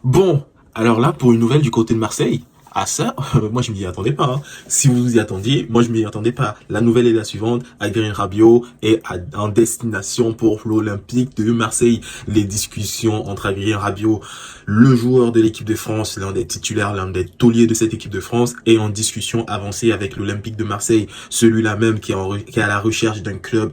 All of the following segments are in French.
Bon, alors là, pour une nouvelle du côté de Marseille, ah ça, moi je m'y attendais pas, hein. Si vous vous y attendiez, moi je m'y attendais pas. La nouvelle est la suivante, Adrien Rabiot est en destination pour l'Olympique de Marseille. Les discussions entre Adrien Rabiot, le joueur de l'équipe de France, l'un des titulaires, l'un des tauliers de cette équipe de France, est en discussion avancée avec l'Olympique de Marseille. Celui-là même qui est à la recherche d'un club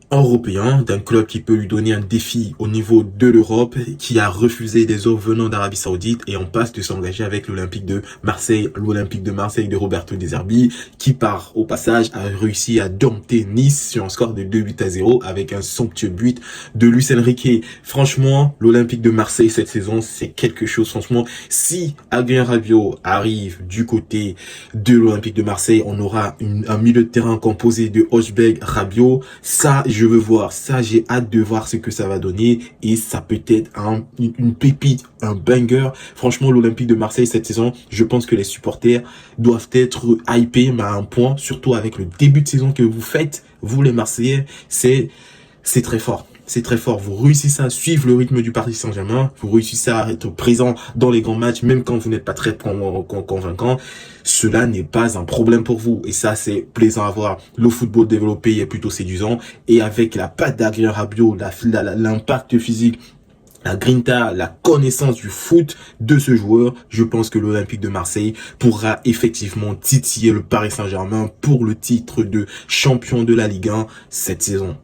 européen, d'un club qui peut lui donner un défi au niveau de l'Europe, qui a refusé des offres venant d'Arabie Saoudite et en passe de s'engager avec l'Olympique de Marseille de Roberto De Zerbi, qui au passage a réussi à dompter Nice sur un score de 2-8-0 avec un somptueux but de Luis Enrique. Franchement, l'Olympique de Marseille cette saison, c'est quelque chose. Franchement, si Adrien Rabiot arrive du côté de l'Olympique de Marseille, on aura un milieu de terrain composé de Hojbjerg, Rabiot. Ça, je veux voir. Ça, j'ai hâte de voir ce que ça va donner. Et ça peut être une pépite, un banger. Franchement, l'Olympique de Marseille cette saison, je pense que les supporters doivent être hypés, mais à un point, surtout avec le début de saison que vous faites, vous les Marseillais, c'est très fort. C'est très fort. Vous réussissez à suivre le rythme du Paris Saint-Germain. Vous réussissez à être présent dans les grands matchs, même quand vous n'êtes pas très convaincant. Cela n'est pas un problème pour vous. Et ça, c'est plaisant à voir. Le football développé est plutôt séduisant. Et avec la patte d'Adrien Rabiot, l'impact physique, la grinta, la connaissance du foot de ce joueur, je pense que l'Olympique de Marseille pourra effectivement titiller le Paris Saint-Germain pour le titre de champion de la Ligue 1 cette saison.